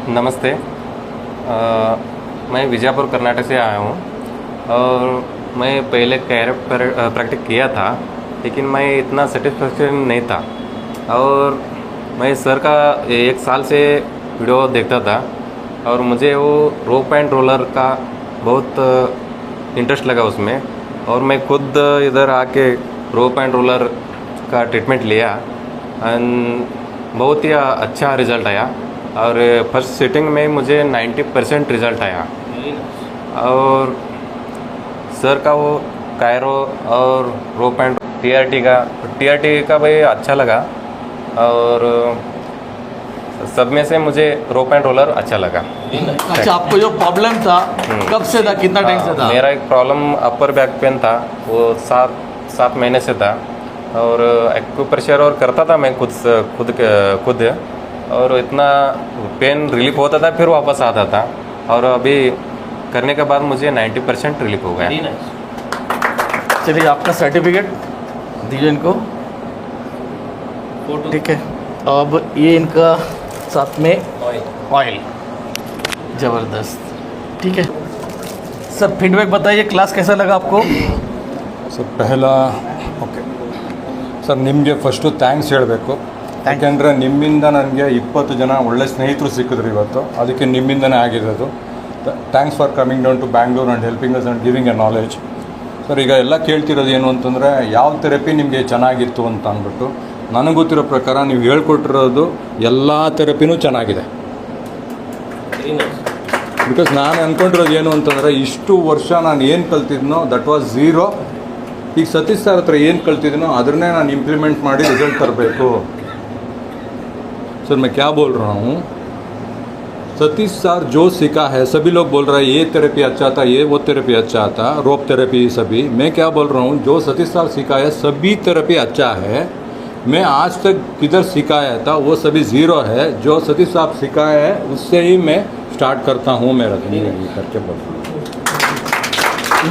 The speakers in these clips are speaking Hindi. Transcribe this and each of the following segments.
नमस्ते। मैं विजयपुर कर्नाटक से आया हूँ और मैं पहले कैरेट पर प्रैक्टिस किया था, लेकिन मैं इतना सेटिस्फेक्शन नहीं था। और मैं सर का 1 साल से वीडियो देखता था और मुझे वो रोप एंड रोलर का बहुत इंटरेस्ट लगा उसमें, और मैं खुद इधर आके रोप एंड रोलर का ट्रीटमेंट लिया एंड बहुत ही अच्छा रिज़ल्ट आया। और फर्स्ट सिटिंग में मुझे 90% रिज़ल्ट आया। और सर का वो कायरो और रोप एंड टीआरटी का भाई अच्छा लगा, और सब में से मुझे रोप एंड रोलर अच्छा लगा। अच्छा, आपको जो प्रॉब्लम था कब से था, कितना टाइम से था? मेरा एक प्रॉब्लम अपर बैक पेन था, वो 7 महीने से था। और एक्यूप्रेशर और करता था मैं खुद और इतना पेन रिलीफ होता था, फिर वापस आता था। और अभी करने के बाद मुझे 90% रिलीफ हो गया। चलिए, आपका सर्टिफिकेट दीजिए इनको। ठीक है, अब ये इनका साथ में ऑयल। ज़बरदस्त। ठीक है सर, फीडबैक बताइए, क्लास कैसा लगा आपको? ಸರ್ ಪಹಲ ಓಕೆ ಸರ್, ನಿಮಗೆ ಫಸ್ಟು ಥ್ಯಾಂಕ್ಸ್ ಹೇಳಬೇಕು. ಯಾಕೆಂದರೆ ನಿಮ್ಮಿಂದ ನನಗೆ 20 ಜನ ಒಳ್ಳೆ ಸ್ನೇಹಿತರು ಸಿಕ್ಕಿದ್ರು ಇವತ್ತು. ಅದಕ್ಕೆ ನಿಮ್ಮಿಂದನೇ ಆಗಿರೋದು. Thanks for coming down to Bangalore and helping us and giving a knowledge. Sir, ಈಗ ಎಲ್ಲ ಕೇಳ್ತಿರೋದು ಏನು ಅಂತಂದರೆ, ಯಾವ ಥೆರಪಿ ನಿಮಗೆ ಚೆನ್ನಾಗಿತ್ತು ಅಂತ ಅಂದ್ಬಿಟ್ಟು. ನನಗೆ ಗೊತ್ತಿರೋ ಪ್ರಕಾರ ನೀವು ಹೇಳ್ಕೊಟ್ಟಿರೋದು ಎಲ್ಲ ಥೆರಪಿನೂ ಚೆನ್ನಾಗಿದೆ. ಬಿಕಾಸ್ ನಾನು ಅಂದ್ಕೊಂಡಿರೋದು ಏನು ಅಂತಂದರೆ, ಇಷ್ಟು ವರ್ಷ ನಾನು ಏನು ಕಲ್ತಿದ್ನೋ ದಟ್ ವಾಸ್ ಝೀರೋ. ಈಗ ಸತೀಶ್ ಸರ್ ಹತ್ರ ಏನು ಕಲ್ತಿದ್ದೀನೋ ಅದನ್ನೇ ನಾನು ಇಂಪ್ಲಿಮೆಂಟ್ ಮಾಡಿ ರಿಸಲ್ಟ್ ತರಬೇಕು. सर मैं क्या बोल रहा हूँ, सतीश सर जो सीखा है, सभी लोग बोल रहे हैं ये थेरेपी अच्छा था, ये वो थेरेपी अच्छा था, रोप थेरेपी सभी. मैं क्या बोल रहा हूँ, जो सतीश सर सीखा है सभी थेरेपी अच्छा है. मैं आज तक किधर सिखाया था वो सभी ज़ीरो है. जो सतीश साहब सिखाया है उससे ही मैं स्टार्ट करता हूँ मेरा जिंदगी करके बोल रहा हूँ.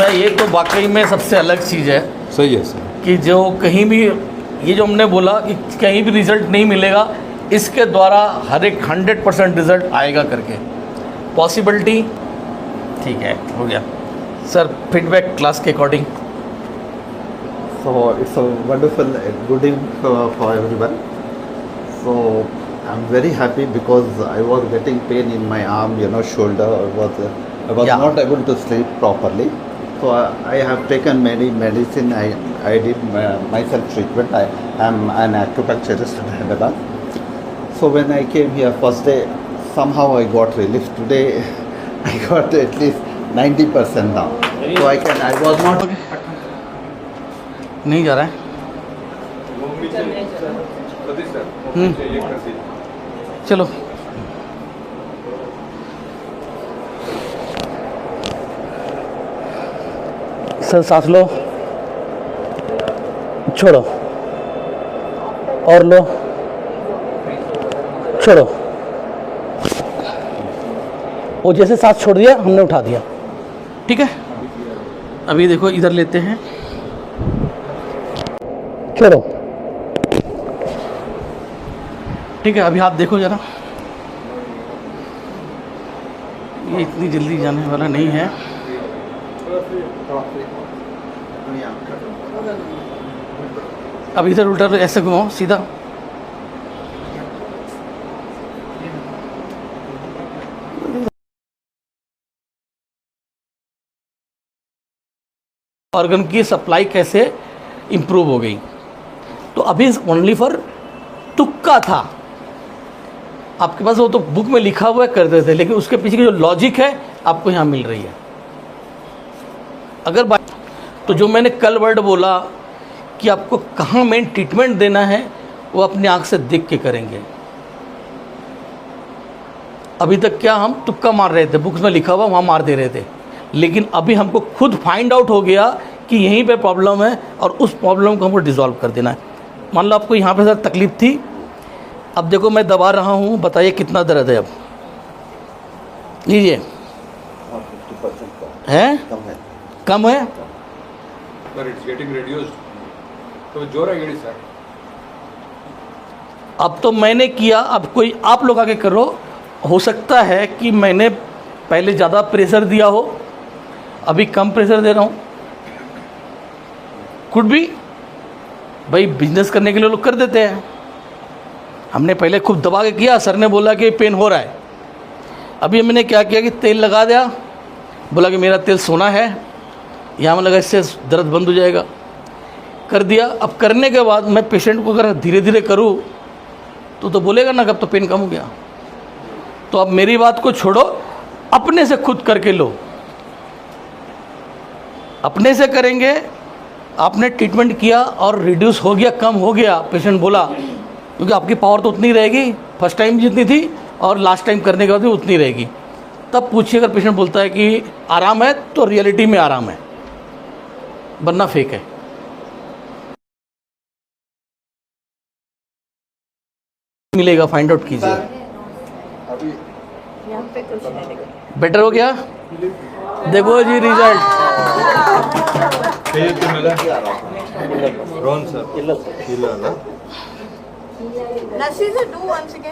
मैं ये तो वाकई में सबसे अलग चीज़ है. सही है सर, कि जो कहीं भी ये जो हमने बोला कि कहीं भी रिज़ल्ट नहीं मिलेगा, इसके द्वारा हर एक 100% रिज़ल्ट आएगा करके पॉसिबिलिटी. ठीक है, हो गया सर. फीडबैक क्लास के according. So it's a wonderful good evening for everyone. So I'm very happy because I was getting pain in my arm, shoulder. I was Yeah. not able to sleep properly. So I have taken many medicine. I did myself treatment. I am an acupuncturist in Hyderabad. So when I came here first day, somehow I got relief. Today I got at least 90% now. So I was not. नहीं जा रहा है. चलो, सर सांस लो, छोड़ो, और लो, छोड़ो. वो जैसे सांस छोड़ दिया हमने उठा दिया. ठीक है, अभी देखो इधर लेते हैं. छोड़ो. ठीक है, अभी आप देखो जरा, ये इतनी जल्दी जाने वाला नहीं है. अब इधर उल्टा ऐसे घुमाओ सीधा. ऑर्गन की सप्लाई कैसे इम्प्रूव हो गई. तो अभी ओनली फॉर तुक्का था. आपके पास वो तो बुक में लिखा हुआ है करते थे, लेकिन उसके पीछे की जो लॉजिक है आपको यहाँ मिल रही है. अगर तो जो मैंने कल वर्ड बोला कि आपको कहाँ मेन ट्रीटमेंट देना है, वो अपनी आँख से देख के करेंगे. अभी तक क्या हम तुक्का मार रहे थे, बुक्स में लिखा हुआ वहाँ मार दे रहे थे, लेकिन अभी हमको खुद फाइंड आउट हो गया कि यहीं पे प्रॉब्लम है और उस प्रॉब्लम को हमको डिसॉल्व कर देना है. मान लो आपको यहाँ पे सर तकलीफ़ थी, अब देखो मैं दबा रहा हूँ, बताइए कितना दर्द है. अब लीजिए. 50% है कम है. Sir it's getting reduced. तो जोराಗಿ ಹೇಳಿ ಸರ್. अब तो मैंने किया, अब कोई आप लोग आगे करो. हो सकता है कि मैंने पहले ज़्यादा प्रेशर दिया हो, अभी कम प्रेशर दे रहा हूँ, कुड भी। भाई बिजनेस करने के लिए लोग कर देते हैं, हमने पहले खूब दबा के किया, सर ने बोला कि पेन हो रहा है। अभी मैंने क्या किया कि तेल लगा दिया, बोला कि मेरा तेल सोना है, यहाँ में लगा इससे दर्द बंद हो जाएगा, कर दिया। अब करने के बाद मैं पेशेंट को अगर धीरे धीरे करूँ तो बोलेगा ना कि अब तो पेन कम हो गया। तो अब मेरी बात को छोड़ो, अपने से खुद करके लो, अपने से करेंगे। आपने ट्रीटमेंट किया और रिड्यूस हो गया, कम हो गया, पेशेंट बोला, क्योंकि आपकी पावर तो उतनी रहेगी, फर्स्ट टाइम जितनी थी और लास्ट टाइम करने के बाद भी उतनी रहेगी। तब पूछिए, अगर पेशेंट बोलता है कि आराम है तो रियलिटी में आराम है, वरना फेक है। मिलेगा, फाइंड आउट कीजिए। बेटर हो गया, देखो जी रिजल्ट।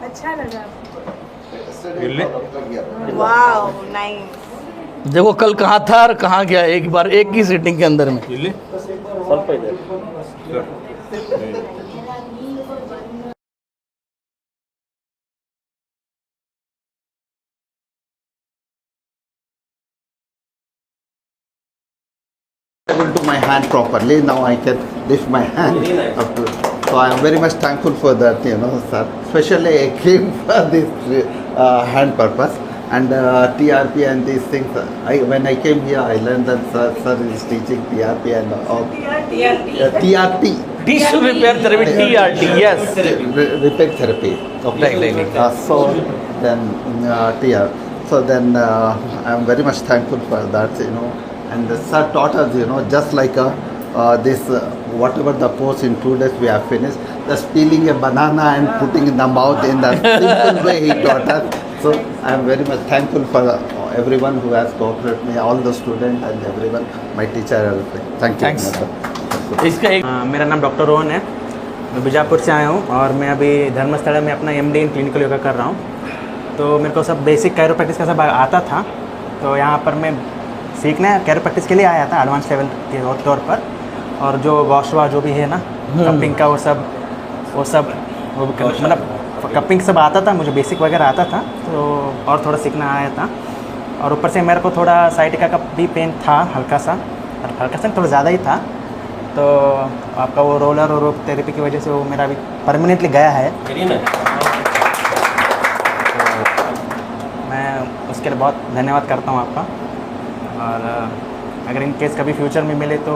अच्छा लगा। Wow nice. देखो कल कहाँ था और कहाँ गया, एक बार एक ही सीटिंग के अंदर में। Able to my hand properly. Now I can lift my hand up to. So I am very much thankful for that, sir. Especially I came for this hand purpose and TRP and these things. When I came here, I learned that sir is teaching TRP and all. TRP. Tissue repair therapy, TRT, yes. Repair therapy. Okay. Right. So then TR. So then I am very much thankful for that, And the sir taught us, just like this, whatever the course in 2 days we have finished, just peeling a banana and putting in the mouth in that simple way he taught us. So I am very much thankful for everyone who has cooperated me, all the students and everyone, my teacher, everything. Thank you. Thanks. Sir. इसका एक मेरा नाम डॉक्टर रोहन है, मैं बीजापुर से आया हूँ और मैं अभी धर्मस्थला में अपना MD इन क्लिनिकल योगा कर रहा हूँ। तो मेरे को सब बेसिक कैरोप्रैक्टिस का सब आता था, तो यहाँ पर मैं सीखने कैरोप्रैक्टिस के लिए आया था एडवांस लेवल के तौर पर। और जो वॉशवा जो भी है ना, कपिंग का वो सब मतलब कपिंग सब आता था, मुझे बेसिक वगैरह आता था, तो और थोड़ा सीखना आया था। और ऊपर से मेरे को थोड़ा साइटिका का भी पेन था, हल्का सा थोड़ा ज़्यादा ही था। तो आपका वो रोलर और रोप थेरेपी की वजह से वो मेरा अभी परमानेंटली गया है। मैं उसके लिए बहुत धन्यवाद करता हूँ आपका। और अगर इन केस कभी फ्यूचर में मिले तो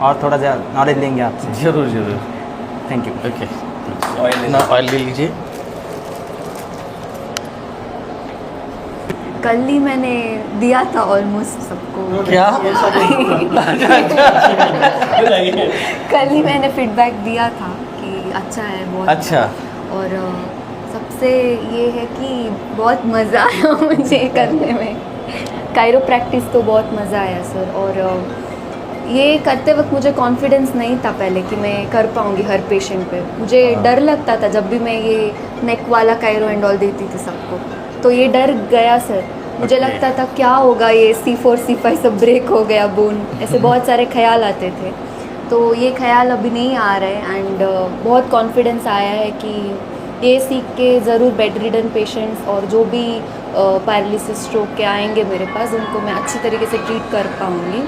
और थोड़ा ज़्यादा नॉलेज लेंगे आपसे। जरूर जरूर, थैंक यू। ओके, ना ऑयल ले लीजिए। कल ही मैंने दिया था ऑलमोस्ट सबको। क्या? कल ही मैंने फीडबैक दिया था कि अच्छा है, बहुत अच्छा। और सबसे ये है कि बहुत मज़ा आया मुझे करने में। कायरो प्रैक्टिस तो बहुत मज़ा आया सर। और ये करते वक्त मुझे कॉन्फिडेंस नहीं था पहले कि मैं कर पाऊँगी हर पेशेंट पे। मुझे डर लगता था जब भी मैं ये नेक वाला कायरो एंड ऑल देती थी सबको, तो ये डर गया सर। मुझे लगता था क्या होगा, ये C4 C5 सब ब्रेक हो गया बोन, ऐसे बहुत सारे ख्याल आते थे। तो ये ख्याल अभी नहीं आ रहे एंड बहुत कॉन्फिडेंस आया है कि ये सीख के ज़रूर बेड रिडन पेशेंट्स और जो भी पैरालिसिस स्ट्रोक के आएंगे मेरे पास, उनको मैं अच्छी तरीके से ट्रीट कर पाऊँगी।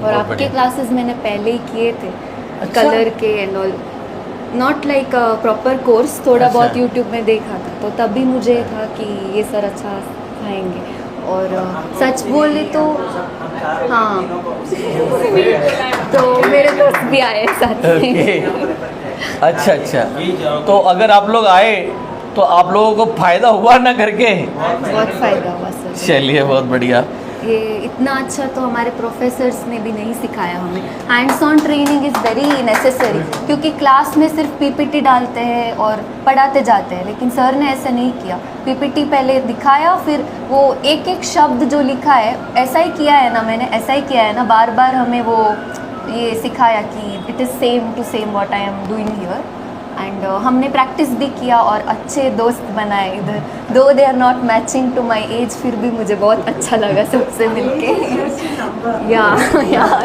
और आपके क्लासेस मैंने पहले ही किए थे, कलर के and all, not like proper course, थोड़ा बहुत यूट्यूब में देखा था, तो तभी मुझे था कि ये सर अच्छा सिखाएंगे। और सच बोले तो हाँ, तो मेरे दोस्त भी आए साथ में। अच्छा अच्छा, तो अगर आप लोग आए तो आप लोगों को फ़ायदा हुआ ना करके? बहुत फ़ायदा हुआ सर। चलिए, बहुत बढ़िया। ये इतना अच्छा तो हमारे प्रोफेसर्स ने भी नहीं सिखाया हमें। Hands on training is very necessary, क्योंकि क्लास में सिर्फ PPT डालते हैं और पढ़ाते जाते हैं, लेकिन सर ने ऐसा नहीं किया। PPT पहले दिखाया, फिर वो एक एक शब्द जो लिखा है, ऐसा ही किया है ना मैंने, ऐसा ही किया है ना, बार बार हमें वो ये सिखाया कि it is same to same what I am doing here and हमने प्रैक्टिस भी किया और अच्छे दोस्त बनाए इधर. Though they are not matching to my age, फिर भी मुझे बहुत अच्छा लगा सबसे मिलके. Yeah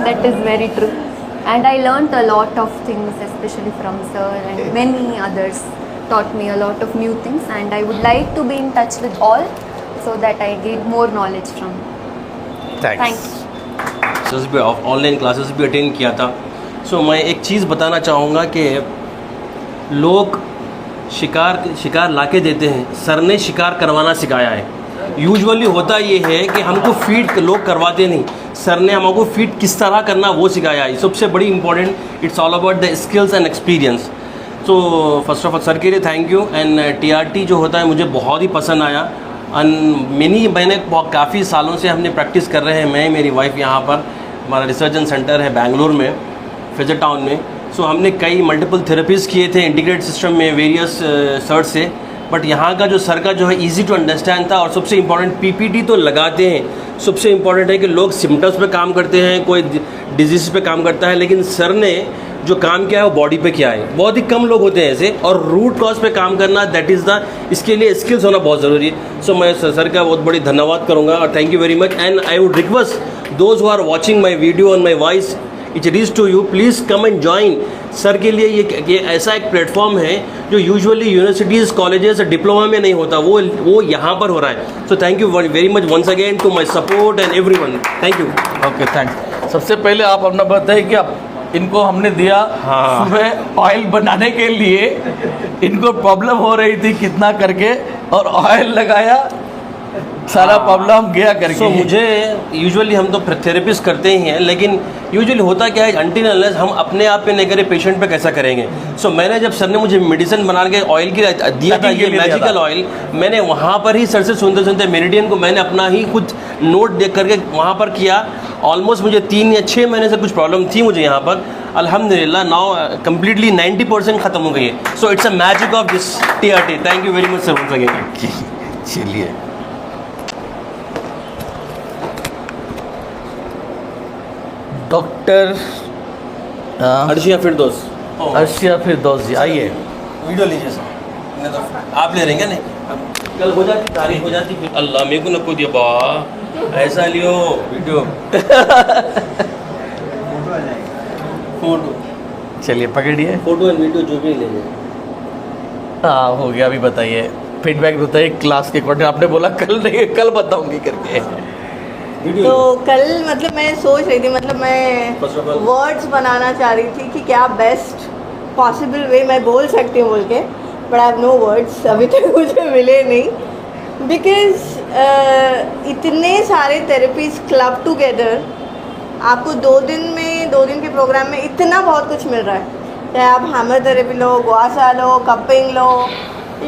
that is very true. And I learnt a lot of things, especially from sir, and many others taught me a lot of new things, and I would like to be in touch with all so that I gain more knowledge from. Thanks. Classes भी ऑनलाइन क्लासेस भी अटेंड किया था. सो मैं एक चीज़ बताना चाहूँगा कि लोग शिकार लाके देते हैं, सर ने शिकार करवाना सिखाया है. यूजुअली होता ये है कि हमको फीड लोग करवाते नहीं, सर ने हमको फीड किस तरह करना वो सिखाया है. सबसे बड़ी important, it's all about the skills and experience. So first of all sir के लिए थैंक यू. एंड TRT जो होता है मुझे बहुत ही पसंद आया. मैंने काफ़ी सालों से हमने प्रैक्टिस कर रहे हैं, मैं मेरी वाइफ यहाँ पर. हमारा रिसर्च सेंटर है बेंगलोर में, फिजर टाउन में. सो हमने कई मल्टीपल थेरेपीज़ किए थे इंटीग्रेटेड सिस्टम में वेरियस सर्च से. बट यहाँ का जो सर का जो है इजी टू अंडरस्टैंड था. और सबसे इम्पॉर्टेंट PPT तो लगाते हैं. सबसे इम्पॉर्टेंट है कि लोग सिम्टम्स पे काम करते हैं, कोई डिजीज़ पे काम करता है, लेकिन सर ने जो काम किया है वो बॉडी पे किया है. बहुत ही कम लोग होते हैं ऐसे. और रूट कॉज पे काम करना, दैट इज़ द, इसके लिए स्किल्स होना बहुत ज़रूरी है. सो मैं सर का बहुत बड़ी धन्यवाद करूँगा और thank you very much. And I would request those who are watching my video on my voice, it reach to you, please come and join. Sir के लिए ये ऐसा एक प्लेटफॉर्म है जो यूजुअली यूनिवर्सिटीज़, कॉलेजेस, डिप्लोमा में नहीं होता, वो यहाँ पर हो रहा है. So thank you very much once again to my support and everyone. Thank you. Okay, thanks. सबसे पहले आप अपना बताइए कि आप इनको हमने दिया सुबह ऑयल बनाने के लिए, इनको प्रॉब्लम हो रही थी कितना करके, और ऑयल लगाया, सारा प्रॉब्लम गया करके. सो मुझे यूजुअली हम तो थेरेपिस्ट करते ही हैं, लेकिन यूजुअली होता क्या है, अनटिल अनलेस हम अपने आप पे नहीं करें, पेशेंट पे कैसा करेंगे. सो मैंने जब सर ने मुझे मेडिसिन बना के ऑयल की दिया था, ये मैजिकल ऑयल, मैंने वहाँ पर ही सर से सुनते सुनते मेरिडियन को मैंने अपना ही कुछ नोट देख करके वहाँ पर किया. ऑलमोस्ट मुझे 3 या 6 महीने से कुछ प्रॉब्लम थी मुझे यहाँ पर. अल्हम्दुलिल्लाह नाउ कम्प्लीटली 90% ख़त्म हो गई है. So it's a magic of this TRT. Thank you very much sir once again. चलिए, डॉक्टर अर्शिया फिरदौस. अर्शिया फिरदौस जी, आइए. वीडियो लीजिए सर. नहीं तो आप ले रहे हैं क्या? नहीं, कल हो जाती, तारीख हो जाती, फिर अल्लाह मेरे को न को दिया बा, ऐसा लियो वीडियो. फोटो, चलिए पकड़िए. फोटो एंड वीडियो जो भी ले लें. हाँ, हो गया. अभी बताइए, फीडबैक बताइए क्लास के अकॉर्डिंग. आपने बोला कल नहीं, कल बताऊंगी करके. तो कल मतलब मैं सोच रही थी, मतलब मैं वर्ड्स बनाना चाह रही थी कि क्या बेस्ट पॉसिबल वे मैं बोल सकती हूँ बोल के, but I have no words. अभी तक मुझे मिले नहीं, बिकॉज इतने सारे थेरेपीज क्लब टुगेदर, आपको 2 दिन के प्रोग्राम में इतना बहुत कुछ मिल रहा है. चाहे आप हैमर थेरेपी लो, ग्वासा लो, कपिंग लो,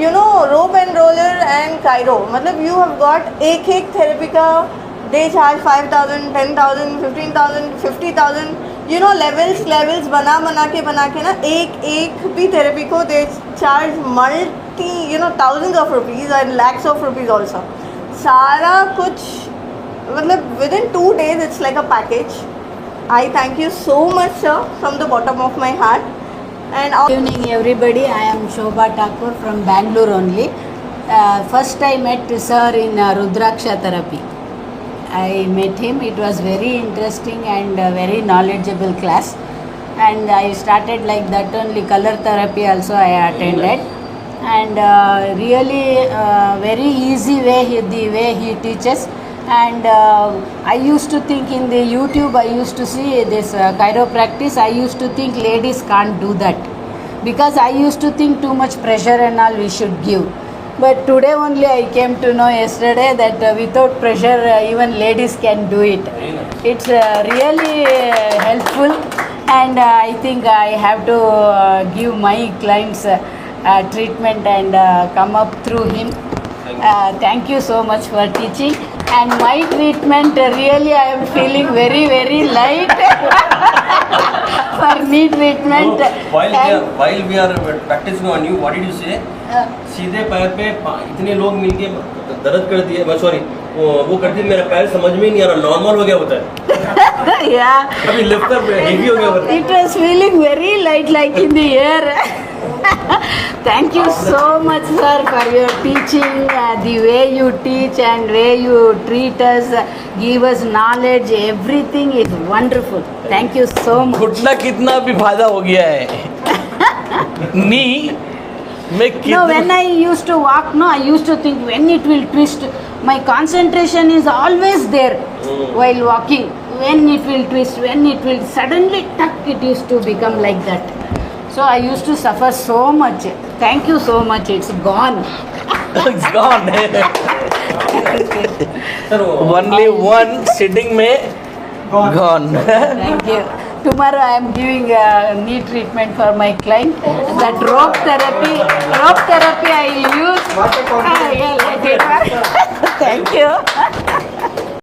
you know, rope and roller and chiro, मतलब यू हैव गॉट एक थेरेपी का they charge 5,000, 10,000, 15,000, 50,000, you know, levels बना के ना एक भी थेरेपी को they charge multi, you know, thousands of rupees and lakhs of rupees also. सारा कुछ मतलब within 2 days it's like a package. I thank you so much sir from the bottom of my heart. And Good evening everybody, I am Shobha Thakur from Bangalore only. First I met sir in Rudraksha therapy. I met him, it was very interesting and very knowledgeable class, and I started like that only. Color therapy also I attended, and really very easy way, the way he teaches. And I used to think in the YouTube, I used to see this chiropractic, I used to think ladies can't do that, because I used to think too much pressure and all we should give. But today only I came to know yesterday that without pressure even ladies can do it. It's really helpful, and I think I have to give my clients treatment and come up through him. Thank you so much for teaching. And my treatment really I am feeling very very light for knee treatment. While we are practicing on you, what did you say? सीधे पैर पे इतने लोग मिलके दर्द कर दिए, मैं सॉरी वो कर दिए, मेरा पैर समझ में नहीं आ रहा, नॉर्मल हो गया होता है. Yeah. अभी लिफ्ट कर हेवी हो गया होता है. It was feeling very light like in the air. Thank you so much, sir, for your teaching, the way you teach and way you treat us, give us knowledge. Everything is wonderful. Thank you so much. घुटना कितना भी फायदा हो गया है नी में No, कितना when I used to walk, no, I used to think when it will twist. My concentration is always there while walking. When it will twist, when it will suddenly tuck, it used to become like that. So I used to suffer so much. Thank you so much. It's gone. it's gone only one sitting में gone Thank you. Tomorrow I am giving knee treatment for my client. That rope therapy I will use. Thank you.